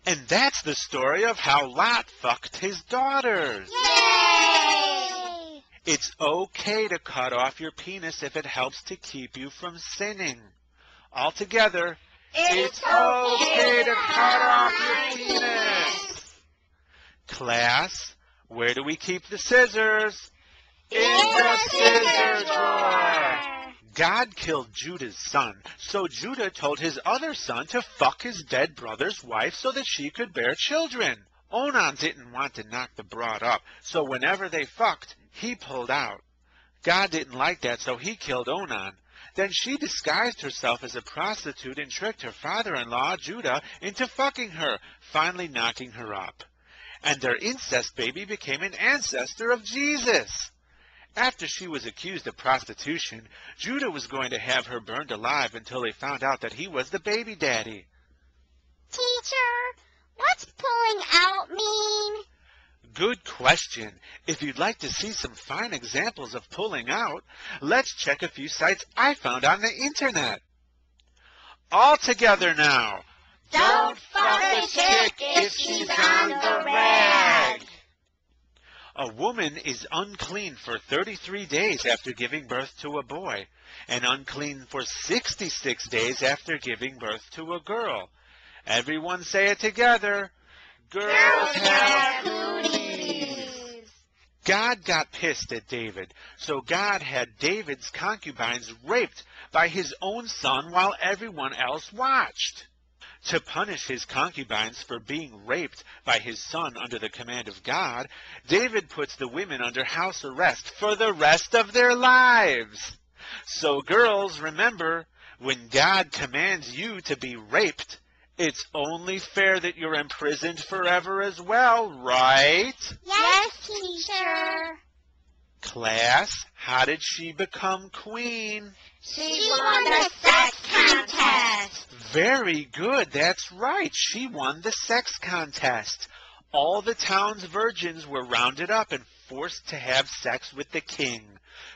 And that's the story of how Lot fucked his daughters. Yay! It's okay to cut off your penis if it helps to keep you from sinning. All together, it's okay to cut off your penis. Class, where do we keep the scissors? In the scissor drawer. God killed Judah's son, so Judah told his other son to fuck his dead brother's wife so that she could bear children. Onan didn't want to knock the broad up, so whenever they fucked, he pulled out. God didn't like that, so he killed Onan. Then she disguised herself as a prostitute and tricked her father-in-law, Judah, into fucking her, finally knocking her up. And their incest baby became an ancestor of Jesus. After she was accused of prostitution, Judah was going to have her burned alive until they found out that he was the baby daddy. Teacher, what's pulling out mean? Good question. If you'd like to see some fine examples of pulling out, let's check a few sites I found on the internet. All together now. Don't fuck a chick if she's on the rag. A woman is unclean for 33 days after giving birth to a boy, and unclean for 66 days after giving birth to a girl. Everyone say it together. Girls have cooties. God got pissed at David, so God had David's concubines raped by his own son while everyone else watched. To punish his concubines for being raped by his son under the command of God, David puts the women under house arrest for the rest of their lives. So girls, remember, when God commands you to be raped, it's only fair that you're imprisoned forever as well, right? Yes, teacher. Class, how did she become queen? She won the sex contest. Very good, that's right. She won the sex contest. All the town's virgins were rounded up and forced to have sex with the king.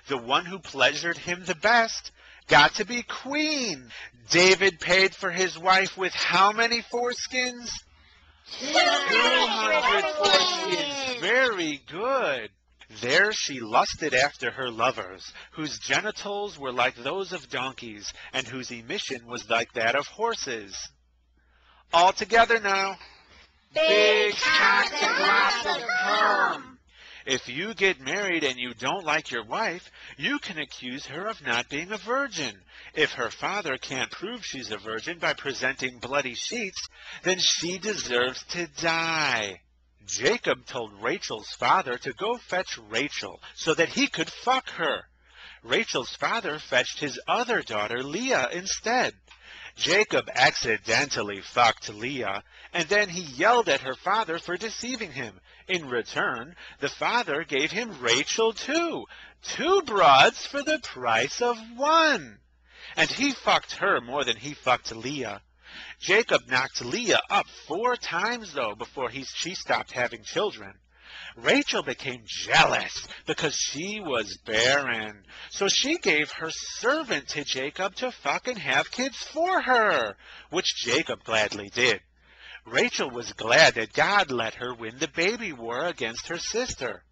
The one who pleasured him the best got to be queen. David paid for his wife with how many foreskins? 200 foreskins. Very good. There she lusted after her lovers, whose genitals were like those of donkeys, and whose emission was like that of horses. All together now. Big cocks and lots of cum. If you get married and you don't like your wife, you can accuse her of not being a virgin. If her father can't prove she's a virgin by presenting bloody sheets, then she deserves to die. Jacob told Rachel's father to go fetch Rachel so that he could fuck her. Rachel's father fetched his other daughter, Leah, instead. Jacob accidentally fucked Leah, and then he yelled at her father for deceiving him. In return, the father gave him Rachel too, 2 broads for the price of 1. And he fucked her more than he fucked Leah. Jacob knocked Leah up 4 times, though, before she stopped having children. Rachel became jealous because she was barren, so she gave her servant to Jacob to fuck and have kids for her, which Jacob gladly did. Rachel was glad that God let her win the baby war against her sister.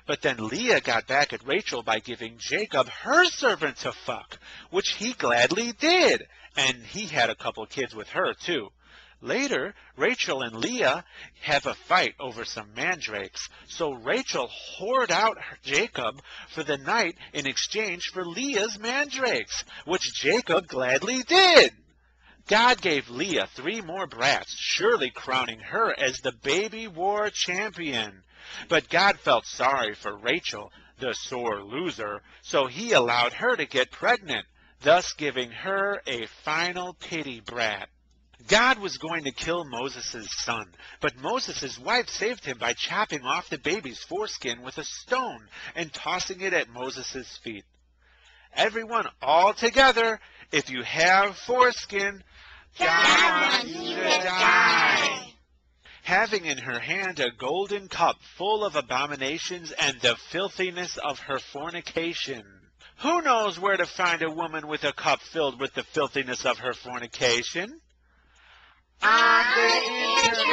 But then Leah got back at Rachel by giving Jacob her servant to fuck, which he gladly did, and he had a couple kids with her too. Later, Rachel and Leah have a fight over some mandrakes, so Rachel whored out Jacob for the night in exchange for Leah's mandrakes, which Jacob gladly did. God gave Leah 3 more brats, surely crowning her as the baby war champion. But God felt sorry for Rachel, the sore loser, so he allowed her to get pregnant, thus giving her a final pity brat. God was going to kill Moses' son, but Moses' wife saved him by chopping off the baby's foreskin with a stone and tossing it at Moses' feet. Everyone all together, if you have foreskin, God wants you to die. Having in her hand a golden cup full of abominations and the filthiness of her fornication. Who knows where to find a woman with a cup filled with the filthiness of her fornication? On the internet.